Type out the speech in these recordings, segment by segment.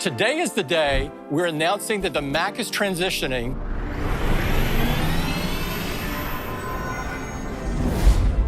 Today is the day we're announcing that the Mac is transitioning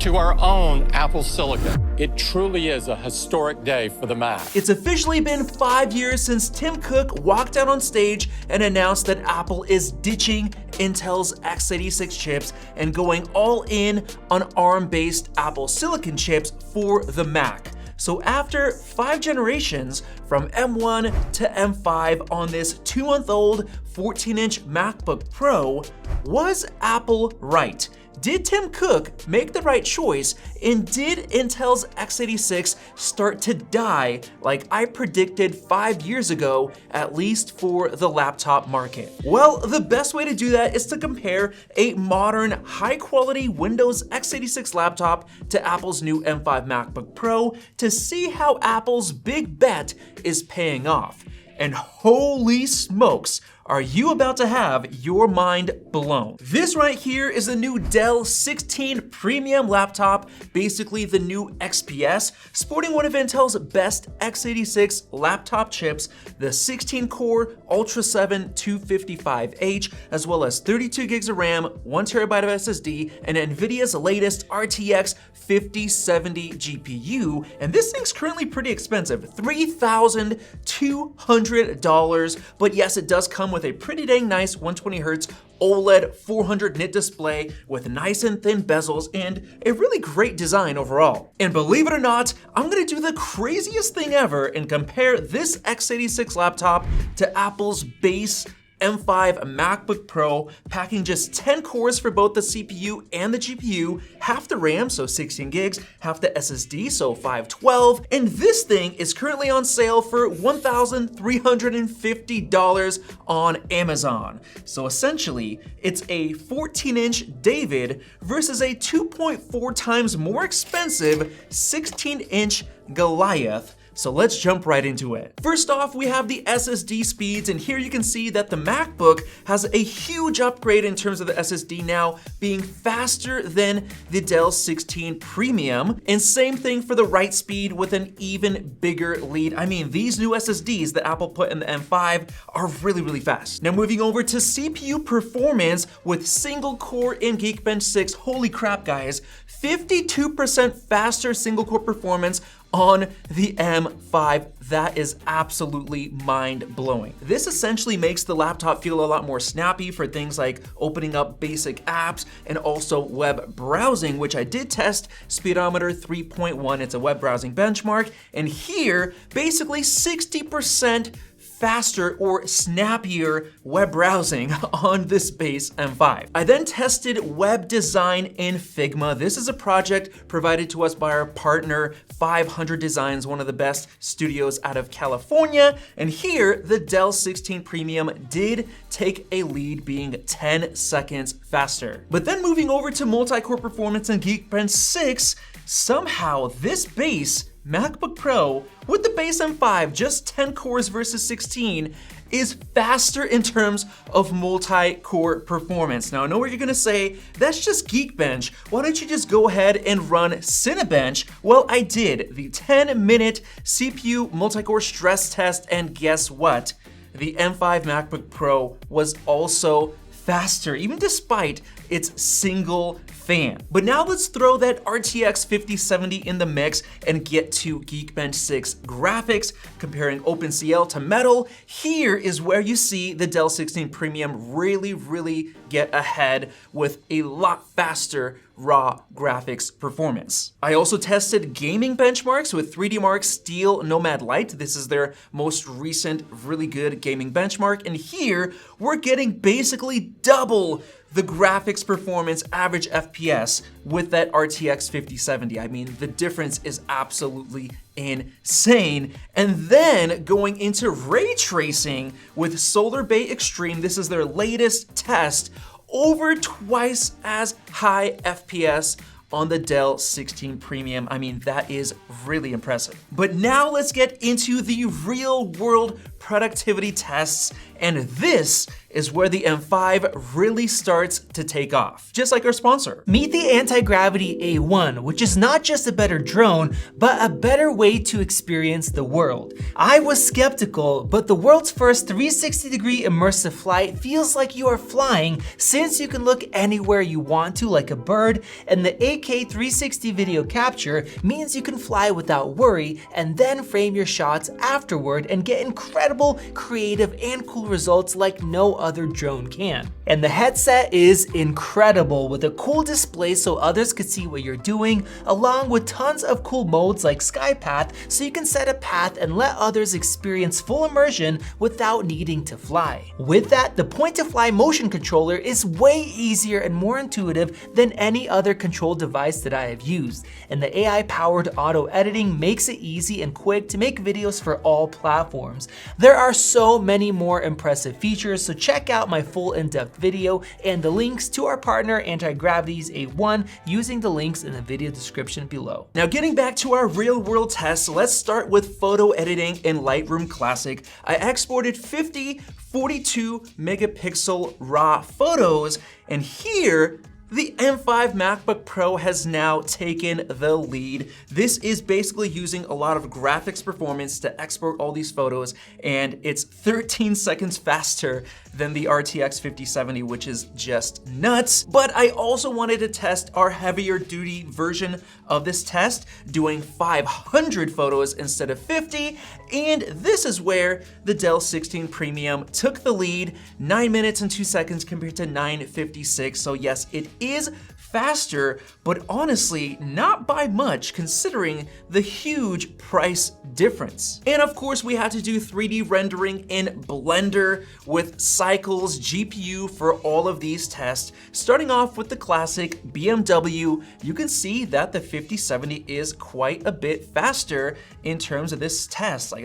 to our own Apple Silicon. It truly is a historic day for the Mac. It's officially been 5 years since Tim Cook walked out on stage and announced that Apple is ditching Intel's x86 chips and going all in on ARM-based Apple Silicon chips for the Mac. So after 5 generations, from M1 to M5 on this 2-month-old 14-inch MacBook Pro, was Apple right? Did Tim Cook make the right choice, and did Intel's x86 start to die like I predicted 5 years ago, at least for the laptop market? Well, the best way to do that is to compare a modern, high-quality Windows x86 laptop to Apple's new M5 MacBook Pro to see how Apple's big bet is paying off. And holy smokes, are you about to have your mind blown? This right here is the new Dell 16 premium laptop, basically the new XPS, sporting one of Intel's best x86 laptop chips, the 16-core Ultra 7 255H, as well as 32 gigs of RAM, 1 terabyte of SSD, and NVIDIA's latest RTX 5070 GPU, and this thing's currently pretty expensive, $3,200, but yes, it does come with a pretty dang nice 120Hz OLED 400 nit display with nice and thin bezels and a really great design overall. And believe it or not, I'm gonna do the craziest thing ever and compare this x86 laptop to Apple's base M5 MacBook Pro, packing just 10 cores for both the CPU and the GPU, half the RAM, so 16 gigs, half the SSD, so 512, and this thing is currently on sale for $1,350 on Amazon. So essentially, it's a 14-inch David versus a 2.4 times more expensive 16-inch Goliath. So let's jump right into it. First off, we have the SSD speeds, and here you can see that the MacBook has a huge upgrade in terms of the SSD now being faster than the Dell 16 Premium, and same thing for the write speed with an even bigger lead. I mean, these new SSDs that Apple put in the M5 are really fast. Now moving over to CPU performance with single core in Geekbench 6, holy crap guys, 52% faster single core performance on the M5. That is absolutely mind-blowing. This essentially makes the laptop feel a lot more snappy for things like opening up basic apps and also web browsing, which I did test Speedometer 3.1. It's a web browsing benchmark, and here, basically 60% faster or snappier web browsing on this base M5. I then tested web design in Figma. This is a project provided to us by our partner 500 Designs, one of the best studios out of California. And here, the Dell 16 Premium did take a lead, being 10 seconds faster. But then moving over to multi-core performance in Geekbench 6, somehow this base MacBook Pro with the base M5, just 10 cores versus 16, is faster in terms of multi-core performance. Now I know what you're gonna say, that's just Geekbench. Why don't you just go ahead and run Cinebench? Well, I did the 10-minute CPU multi-core stress test, and guess what? The M5 MacBook Pro was also faster, even despite its single fan. But now let's throw that RTX 5070 in the mix and get to Geekbench 6 graphics, comparing OpenCL to Metal. Here is where you see the Dell 16 Premium really get ahead with a lot faster raw graphics performance. I also tested gaming benchmarks with 3D Mark's Steel Nomad Lite. This is their most recent really good gaming benchmark, and here we're getting basically double the graphics performance average FPS with that RTX 5070. I mean, the difference is absolutely insane. And then going into ray tracing with Solar Bay Extreme, this is their latest test, over twice as high FPS on the Dell 16 Premium. I mean, that is really impressive. But now let's get into the real world productivity tests, and this is where the M5 really starts to take off, just like our sponsor. Meet the Antigravity A1, which is not just a better drone, but a better way to experience the world. I was skeptical, but the world's first 360-degree immersive flight feels like you are flying, since you can look anywhere you want to like a bird, and the 8K 360 video capture means you can fly without worry and then frame your shots afterward and get incredible, creative, and cool results like no other drone can. And the headset is incredible, with a cool display so others could see what you're doing, along with tons of cool modes like SkyPath, so you can set a path and let others experience full immersion without needing to fly. With that, the point-to-fly motion controller is way easier and more intuitive than any other control device that I have used, and the AI-powered auto editing makes it easy and quick to make videos for all platforms. There are so many more impressive features, so check out my full in-depth video and the links to our partner Antigravity's A1 using the links in the video description below. Now, getting back to our real-world tests, let's start with photo editing in Lightroom Classic. I exported 50 42 megapixel raw photos, and here the M5 MacBook Pro has now taken the lead. This is basically using a lot of graphics performance to export all these photos, and it's 13 seconds faster than the RTX 5070, which is just nuts. But I also wanted to test our heavier duty version of this test, doing 500 photos instead of 50, and this is where the Dell 16 Premium took the lead, 9 minutes and 2 seconds compared to 9:56. So yes, it is faster, but honestly, not by much considering the huge price difference. And of course, we had to do 3D rendering in Blender with Cycles GPU for all of these tests. Starting off with the classic BMW, you can see that the 5070 is quite a bit faster in terms of this test. Like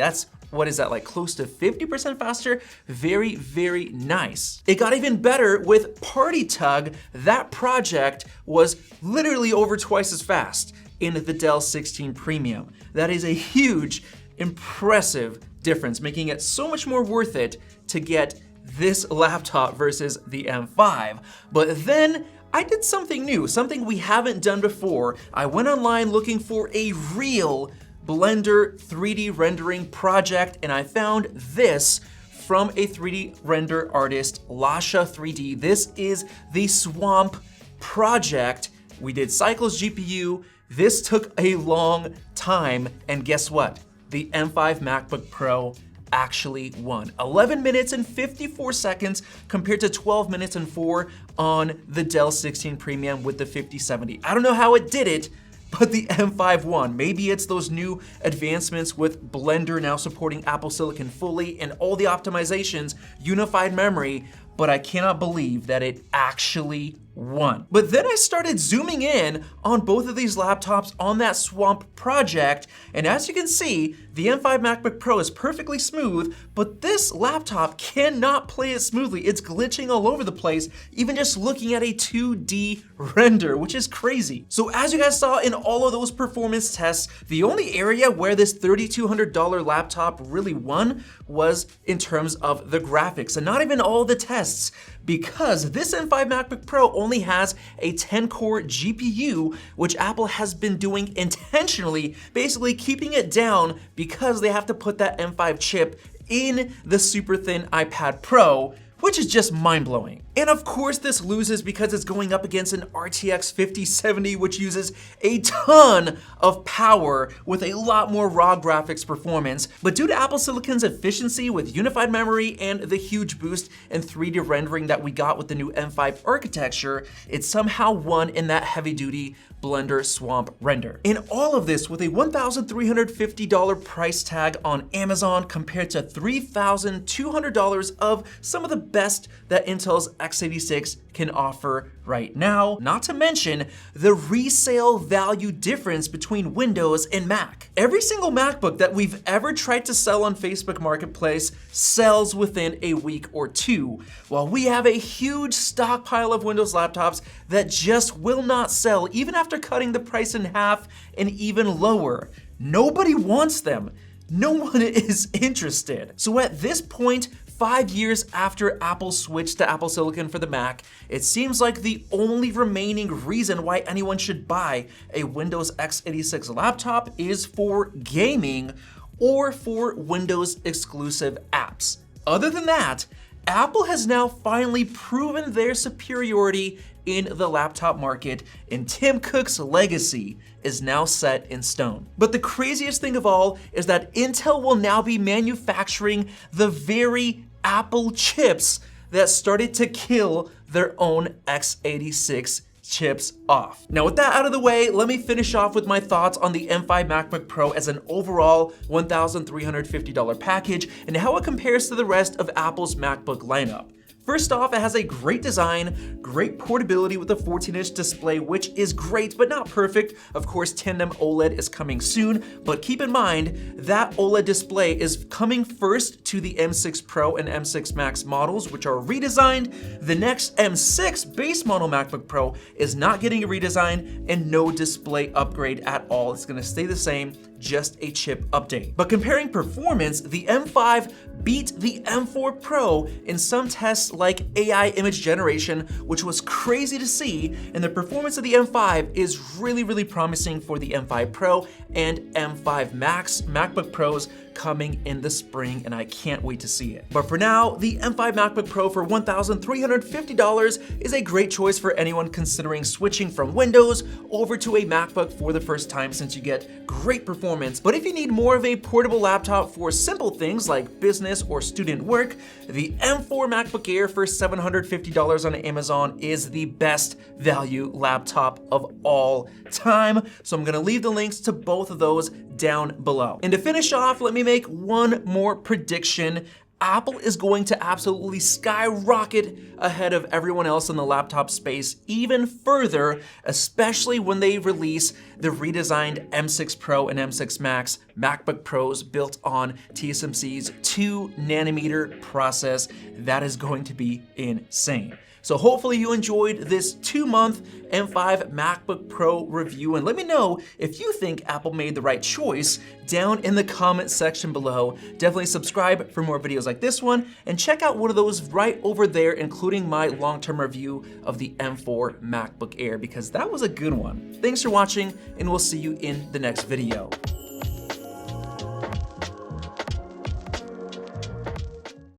what is that, like close to 50% faster? Very, very nice. It got even better with Party Tug. That project was literally over twice as fast in the Dell 16 Premium. That is a huge, impressive difference, making it so much more worth it to get this laptop versus the M5. But then I did something new, something we haven't done before. I went online looking for a real Blender 3D rendering project, and I found this from a 3D render artist, Lasha 3D. This is the Swamp project. We did Cycles GPU. This took a long time, and guess what? The M5 MacBook Pro actually won. 11 minutes and 54 seconds compared to 12 minutes and 4 on the Dell 16 Premium with the 5070. I don't know how it did it, but the M5 won. Maybe it's those new advancements with Blender now supporting Apple Silicon fully and all the optimizations, unified memory, but I cannot believe that it actually won. But then I started zooming in on both of these laptops on that Swamp project, and as you can see, the M5 MacBook Pro is perfectly smooth, but this laptop cannot play it smoothly. It's glitching all over the place, even just looking at a 2D render, which is crazy. So as you guys saw in all of those performance tests, the only area where this $3,200 laptop really won was in terms of the graphics, and not even all the tests, because this M5 MacBook Pro only has a 10-core GPU, which Apple has been doing intentionally, basically keeping it down because they have to put that M5 chip in the super thin iPad Pro, which is just mind-blowing. And of course this loses because it's going up against an RTX 5070, which uses a ton of power with a lot more raw graphics performance. But due to Apple Silicon's efficiency with unified memory and the huge boost in 3D rendering that we got with the new M5 architecture, it somehow won in that heavy-duty Blender Swamp render. And all of this with a $1,350 price tag on Amazon compared to $3,200 of some of the best that Intel's x86 can offer right now, not to mention the resale value difference between Windows and Mac. Every single MacBook that we've ever tried to sell on Facebook Marketplace sells within a week or two, while we have a huge stockpile of Windows laptops that just will not sell even after cutting the price in half and even lower. Nobody wants them. No one is interested. So at this point, 5 years after Apple switched to Apple Silicon for the Mac, it seems like the only remaining reason why anyone should buy a Windows x86 laptop is for gaming or for Windows exclusive apps. Other than that, Apple has now finally proven their superiority in the laptop market, and Tim Cook's legacy is now set in stone. But the craziest thing of all is that Intel will now be manufacturing the very Apple chips that started to kill their own x86 chips off. Now with that out of the way, let me finish off with my thoughts on the M5 MacBook Pro as an overall $1,350 package and how it compares to the rest of Apple's MacBook lineup. First off, it has a great design, great portability with a 14-inch display, which is great, but not perfect. Of course, tandem OLED is coming soon, but keep in mind that OLED display is coming first to the M6 Pro and M6 Max models, which are redesigned. The next M6 base model MacBook Pro is not getting a redesign and no display upgrade at all. It's gonna stay the same, just a chip update. But comparing performance, the M5 beat the M4 Pro in some tests like AI image generation, which was crazy to see, and the performance of the M5 is really promising for the M5 Pro and M5 Max MacBook Pros coming in the spring, and I can't wait to see it. But for now, the M5 MacBook Pro for $1,350 is a great choice for anyone considering switching from Windows over to a MacBook for the first time, since you get great performance. But if you need more of a portable laptop for simple things like business or student work, the M4 MacBook Air for $750 on Amazon is the best value laptop of all time. So I'm gonna leave the links to both of those down below. And to finish off, let me make one more prediction. Apple is going to absolutely skyrocket ahead of everyone else in the laptop space even further, especially when they release the redesigned M6 Pro and M6 Max MacBook Pros built on TSMC's 2nm process. That is going to be insane. So hopefully you enjoyed this 2-month M5 MacBook Pro review, and let me know if you think Apple made the right choice down in the comment section below. Definitely subscribe for more videos like this one, and check out one of those right over there, including my long-term review of the M4 MacBook Air, because that was a good one. Thanks for watching, and we'll see you in the next video.